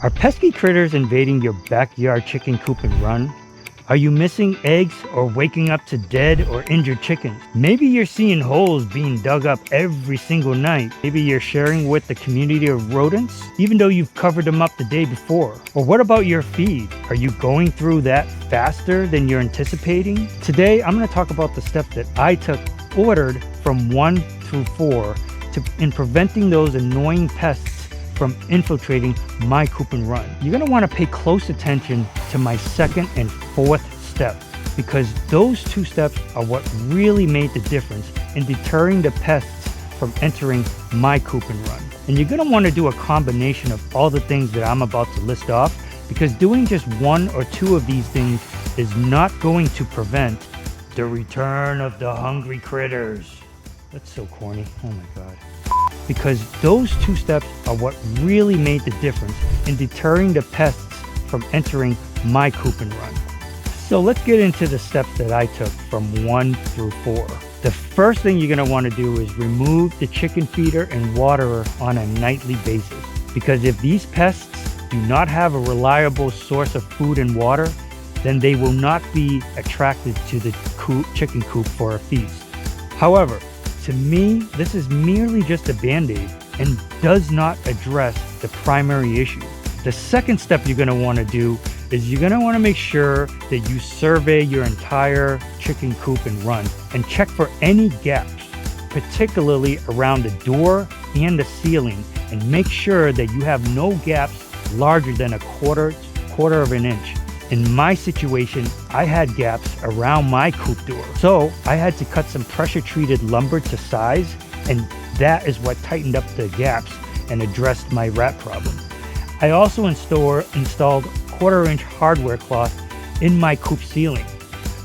Are pesky critters invading your backyard chicken coop and run? Are you missing eggs or waking up to dead or injured chickens? Maybe you're seeing holes being dug up every single night. Maybe you're sharing with the community of rodents, even though you've covered them up the day before. Or what about your feed? Are you going through that faster than you're anticipating? Today, I'm going to talk about the steps that I took, ordered from 1 through 4, in preventing those annoying pests from infiltrating my coop and run. You're going to want to pay close attention to my second and fourth step, because those two steps are what really made the difference in deterring the pests from entering my coop and run. And you're going to want to do a combination of all the things that I'm about to list off, because doing just one or two of these things is not going to prevent the return of the hungry critters. That's so corny. Oh my God. Because those two steps are what really made the difference in deterring the pests from entering my coop and run. So let's get into the steps that I took from 1 through 4. The first thing you're going to want to do is remove the chicken feeder and waterer on a nightly basis. Because if these pests do not have a reliable source of food and water, then they will not be attracted to the chicken coop for a feast. However, to me, this is merely just a band-aid and does not address the primary issue. The second step you're going to want to do is you're going to want to make sure that you survey your entire chicken coop and run and check for any gaps, particularly around the door and the ceiling, and make sure that you have no gaps larger than a quarter of an inch. In my situation, I had gaps around my coop door, so I had to cut some pressure-treated lumber to size, and that is what tightened up the gaps and addressed my rat problem. I also installed quarter-inch hardware cloth in my coop ceiling.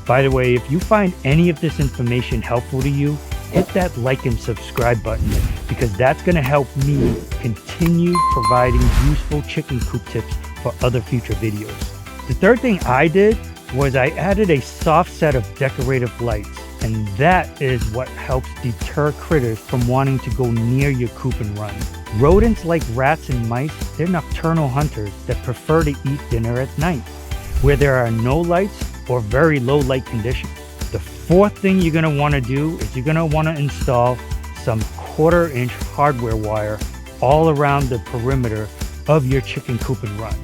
By the way, if you find any of this information helpful to you, hit that like and subscribe button, because that's going to help me continue providing useful chicken coop tips for other future videos. The third thing I did was I added a soft set of decorative lights, and that is what helps deter critters from wanting to go near your coop and run. Rodents like rats and mice, they're nocturnal hunters that prefer to eat dinner at night, where there are no lights or very low light conditions. The fourth thing you're going to want to do is you're going to want to install some quarter-inch hardware wire all around the perimeter of your chicken coop and run.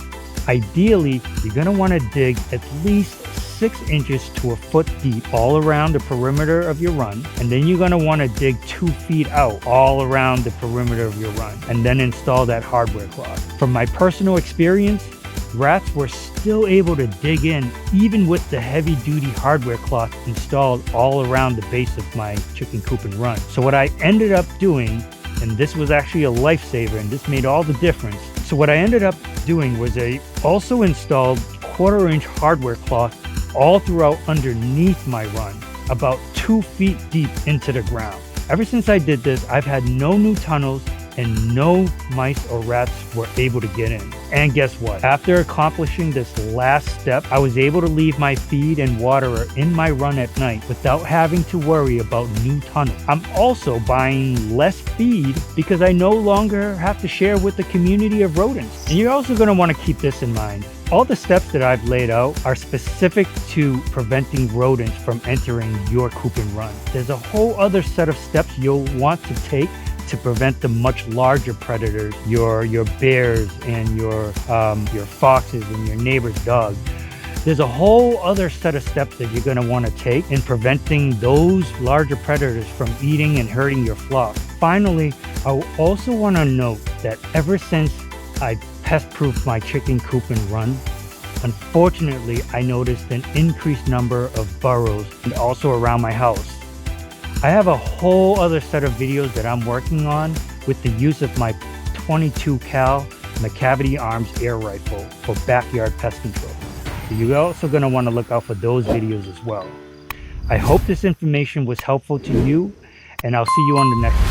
Ideally, you're going to want to dig at least 6 inches to a foot deep all around the perimeter of your run, and then you're going to want to dig 2 feet out all around the perimeter of your run, and then install that hardware cloth. From my personal experience, rats were still able to dig in even with the heavy-duty hardware cloth installed all around the base of my chicken coop and run. So what I ended up doing, and this was actually a lifesaver, and this made all the difference. So what I ended up doing was I also installed quarter-inch hardware cloth all throughout underneath my run, about 2 feet deep into the ground. Ever since I did this, I've had no new tunnels and no mice or rats were able to get in. And guess what? After accomplishing this last step, I was able to leave my feed and waterer in my run at night without having to worry about new tunnels. I'm also buying less feed because I no longer have to share with the community of rodents. And you're also going to want to keep this in mind. All the steps that I've laid out are specific to preventing rodents from entering your coop and run. There's a whole other set of steps you'll want to take to prevent the much larger predators, your bears and your foxes and your neighbor's dog. There's a whole other set of steps that you're going to want to take in preventing those larger predators from eating and hurting your flock. Finally, I also want to note that ever since I pest-proofed my chicken coop and run, unfortunately, I noticed an increased number of burrows and also around my house. I have a whole other set of videos that I'm working on with the use of my 22 cal McCavity Arms air rifle for backyard pest control. So you're also going to want to look out for those videos as well. I hope this information was helpful to you, and I'll see you on the next one.